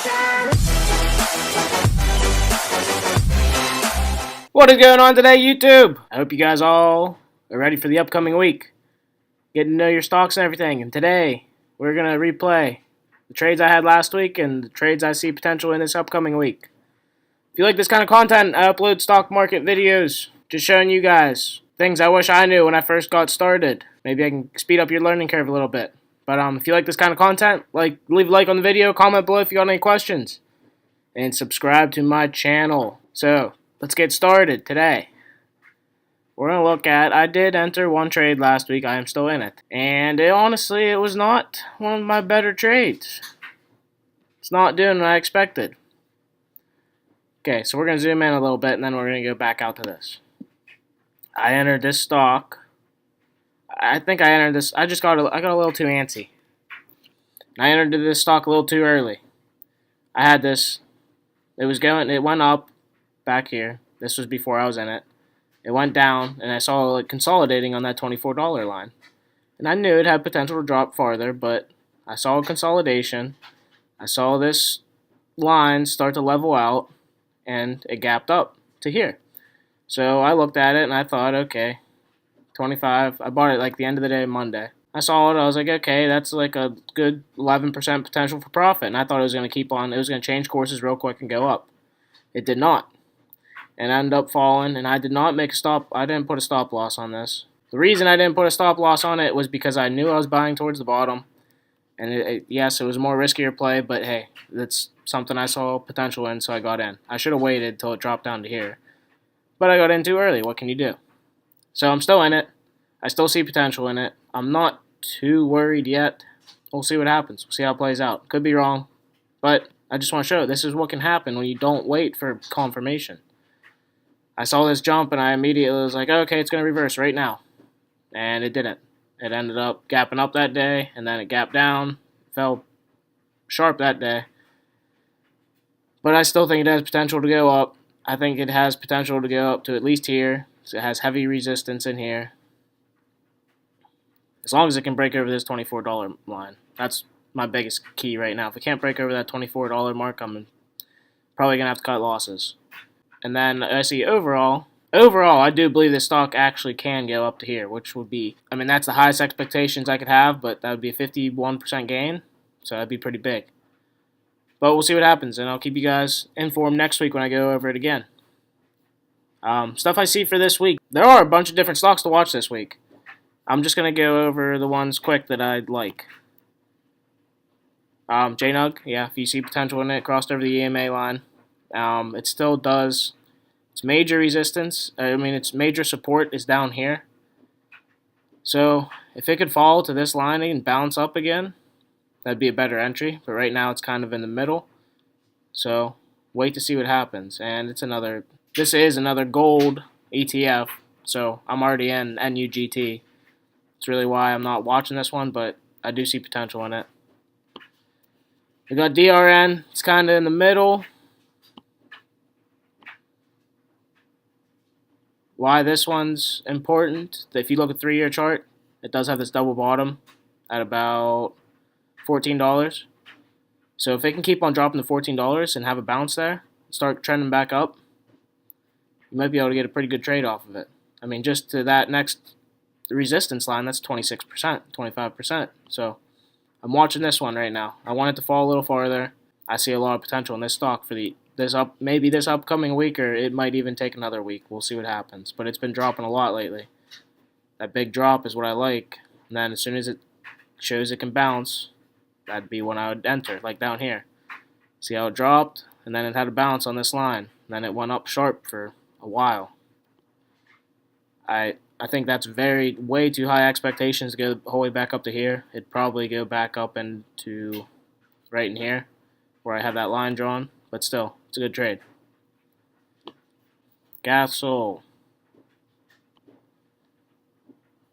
What is going on today, YouTube? I hope you guys all are ready for the upcoming week. Getting to know your stocks and everything. And today, we're going to replay the trades I had last week and the trades I see potential in this upcoming week. If you like this kind of content, I upload stock market videos just showing you guys things I wish I knew when I first got started. Maybe I can speed up your learning curve a little bit. But if you like this kind of content, leave a like on the video, comment below if you got any questions, and subscribe to my channel. So, let's get started today. We're going to look at, I did enter one trade last week, I am still in it. And honestly, it was not one of my better trades. It's not doing what I expected. Okay, so we're going to zoom in a little bit and then we're going to go back out to this. I entered this stock. I think I entered this, I got a little too antsy. I entered this stock a little too early. I had this, it went up back here. This was before I was in it. It went down, and I saw it consolidating on that $24 line. And I knew it had potential to drop farther, but I saw a consolidation. I saw this line start to level out, and it gapped up to here. So I looked at it, and I thought, okay, 25. I bought it like the end of the day, Monday. I saw it. I was like, okay, that's like a good 11% potential for profit. And I thought it was going to keep on. It was going to change courses real quick and go up. It did not. And ended up falling, and I did not make a stop. I didn't put a stop loss on this. The reason I didn't put a stop loss on it was because I knew I was buying towards the bottom. And yes, it was a more riskier play, but hey, that's something I saw potential in, so I got in. I should have waited till it dropped down to here. But I got in too early. What can you do? So I'm still in it. I still see potential in it. I'm not too worried yet. We'll see what happens. We'll see how it plays out. Could be wrong, but I just want to show this is what can happen when you don't wait for confirmation. I saw this jump and I immediately was like, okay, it's going to reverse right now. And it didn't. It ended up gapping up that day, and then it gapped down, fell sharp that day. But I still think it has potential to go up. I think it has potential to go up to at least here. So it has heavy resistance in here. As long as it can break over this $24 line. That's my biggest key right now. If it can't break over that $24 mark, I'm probably going to have to cut losses. And then I see overall, I do believe this stock actually can go up to here, which would be, that's the highest expectations I could have, but that would be a 51% gain, so that'd be pretty big. But we'll see what happens, and I'll keep you guys informed next week when I go over it again. Stuff I see for this week. There are a bunch of different stocks to watch this week. I'm just going to go over the ones quick that I like. JNUG, yeah, if you see potential in it, crossed over the EMA line. It still does. Its major resistance, its major support is down here. So if it could fall to this line and bounce up again, that'd be a better entry. But right now it's kind of in the middle. So wait to see what happens. And this is another gold ETF. So I'm already in NUGT. It's really why I'm not watching this one, but I do see potential in it. We got DRN. It's kind of in the middle. Why this one's important, if you look at the 3-year chart, it does have this double bottom at about $14. So if it can keep on dropping to $14 and have a bounce there, start trending back up, you might be able to get a pretty good trade off of it. Just to that next resistance line, that's 26%, 25%. So I'm watching this one right now. I want it to fall a little farther. I see a lot of potential in this stock for maybe this upcoming week, or it might even take another week. We'll see what happens. But it's been dropping a lot lately. That big drop is what I like. And then as soon as it shows it can bounce, that'd be when I would enter, like down here. See how it dropped? And then it had a bounce on this line. And then it went up sharp for a while. I think that's way too high expectations to go the whole way back up to here. It'd probably go back up into right in here where I have that line drawn. But still, it's a good trade. Gasol.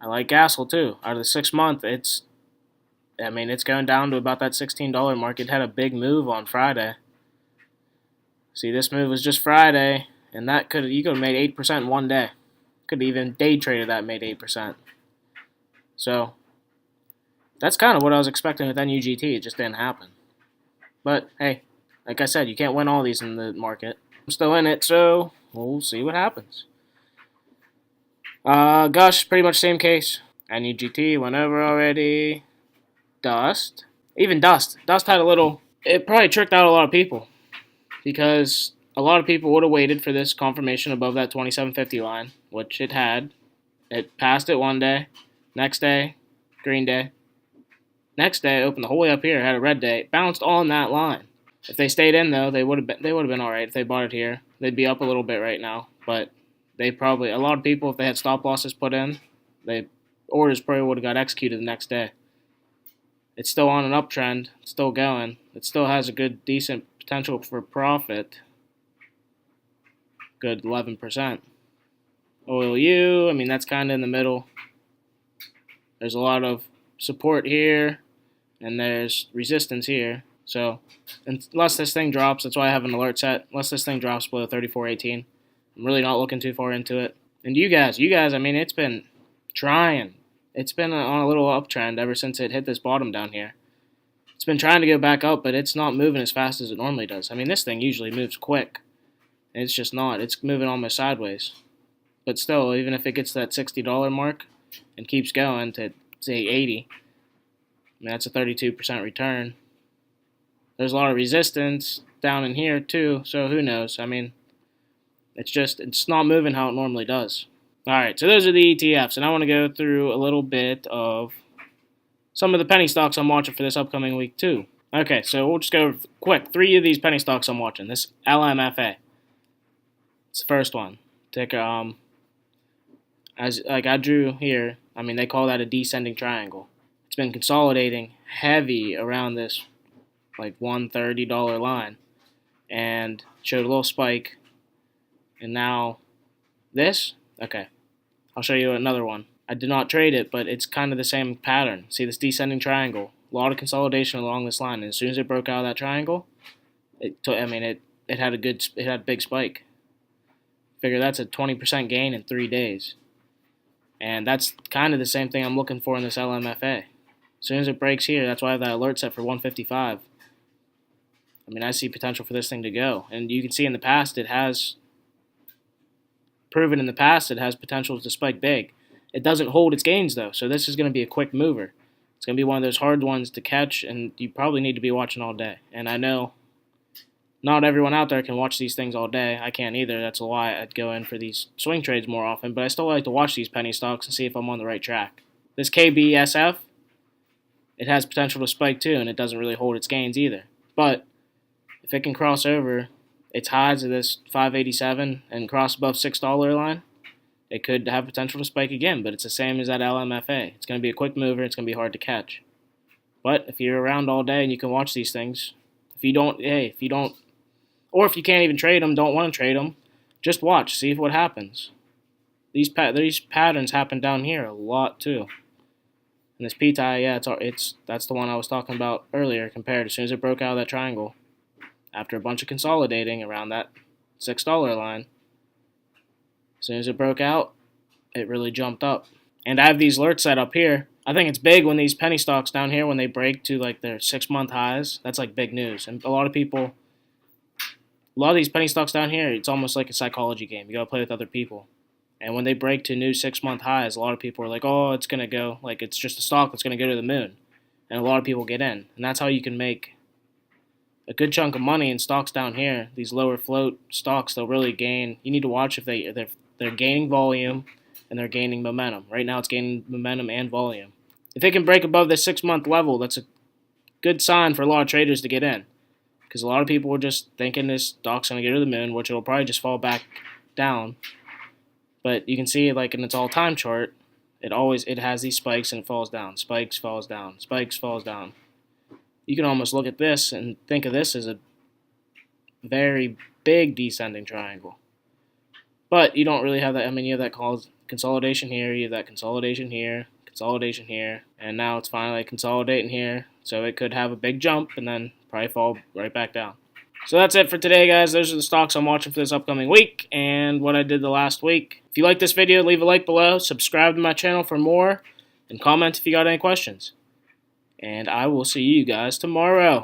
I like Gasol too. Out of the 6 month, it's going down to about that $16 mark. It had a big move on Friday. See, this move was just Friday, and you could have made 8% in one day. Could even day traded that and made 8%. So that's kind of what I was expecting with NUGT. It just didn't happen. But hey, Like I said, you can't win all these in the market. I'm still in it, so we'll see what happens. Gush, pretty much same case. NUGT went over already. Dust. Even Dust. Dust had a little... It probably tricked out a lot of people. Because a lot of people would have waited for this confirmation above that 2750 line, which it had. It passed it one day. Next day, green day. Next day, opened the whole way up here, had a red day. Bounced on that line. If they stayed in, though, they would have been all right. If they bought it here, they'd be up a little bit right now. But they probably... A lot of people, if they had stop losses put in, orders probably would have got executed the next day. It's still on an uptrend. It's still going. It still has a good, decent potential for profit. Good 11%. OILU, I mean, that's kind of in the middle. There's a lot of support here, and there's resistance here. So, unless this thing drops, that's why I have an alert set. Unless this thing drops below 34.18, I'm really not looking too far into it. And you guys, I mean, it's been trying. It's been on a little uptrend ever since it hit this bottom down here. It's been trying to go back up, but it's not moving as fast as it normally does. I mean, this thing usually moves quick. And it's just not. It's moving almost sideways. But still, even if it gets that $60 mark and keeps going to, say, 80, I mean, that's a 32% return. There's a lot of resistance down in here, too, so who knows? I mean, it's not moving how it normally does. Alright, so those are the ETFs, and I want to go through a little bit of some of the penny stocks I'm watching for this upcoming week, too. Okay, so we'll just go quick. 3 of these penny stocks I'm watching. This LMFA. It's the first one. Ticker, as like I drew here, I mean, they call that a descending triangle. It's been consolidating heavy around this like $130 line and showed a little spike. And now this, okay, I'll show you another one. I did not trade it, but it's kind of the same pattern. See this descending triangle? A lot of consolidation along this line. And as soon as it broke out of that triangle, it had a big spike. Figure that's a 20% gain in 3 days. And that's kind of the same thing I'm looking for in this LMFA. As soon as it breaks here, that's why I have that alert set for 155. I mean, I see potential for this thing to go. And you can see in the past, it has potential to spike big. It doesn't hold its gains, though, so this is going to be a quick mover. It's going to be one of those hard ones to catch, and you probably need to be watching all day. And I know not everyone out there can watch these things all day. I can't either. That's why I'd go in for these swing trades more often. But I still like to watch these penny stocks and see if I'm on the right track. This KBSF, it has potential to spike too, and it doesn't really hold its gains either. But if it can cross over its highs of this 587 and cross above $6 line, it could have potential to spike again. But it's the same as that LMFA. It's going to be a quick mover. It's going to be hard to catch. But if you're around all day and you can watch these things, if you can't even trade them, don't want to trade them, just watch, see what happens. These patterns happen down here a lot too. And this PTI, yeah, that's the one I was talking about earlier. Compared as soon as it broke out of that triangle, after a bunch of consolidating around that $6 line, as soon as it broke out, it really jumped up. And I have these alerts set up here. I think it's big when these penny stocks down here, when they break to like their 6-month highs. That's like big news. And a lot of these penny stocks down here, it's almost like a psychology game. You gotta play with other people. And when they break to new 6-month highs, a lot of people are like, oh, it's gonna go, like it's just a stock that's gonna go to the moon. And a lot of people get in. And that's how you can make a good chunk of money in stocks down here. These lower float stocks, they'll really gain. You need to watch if they're gaining volume and they're gaining momentum. Right now it's gaining momentum and volume. If it can break above the 6-month level, that's a good sign for a lot of traders to get in. Because a lot of people are just thinking this stock's going to go to the moon, which it'll probably just fall back down. But you can see, like in its all-time chart, it has these spikes and it falls down. Spikes, falls down. Spikes, falls down. You can almost look at this and think of this as a very big descending triangle. But you don't really have that. I mean, you have that consolidation here, you have that consolidation here, and now it's finally consolidating here. So it could have a big jump and then probably fall right back down. So that's it for today, guys. Those are the stocks I'm watching for this upcoming week and what I did the last week. If you like this video, leave a like below, subscribe to my channel for more, and comment if you got any questions. And I will see you guys tomorrow.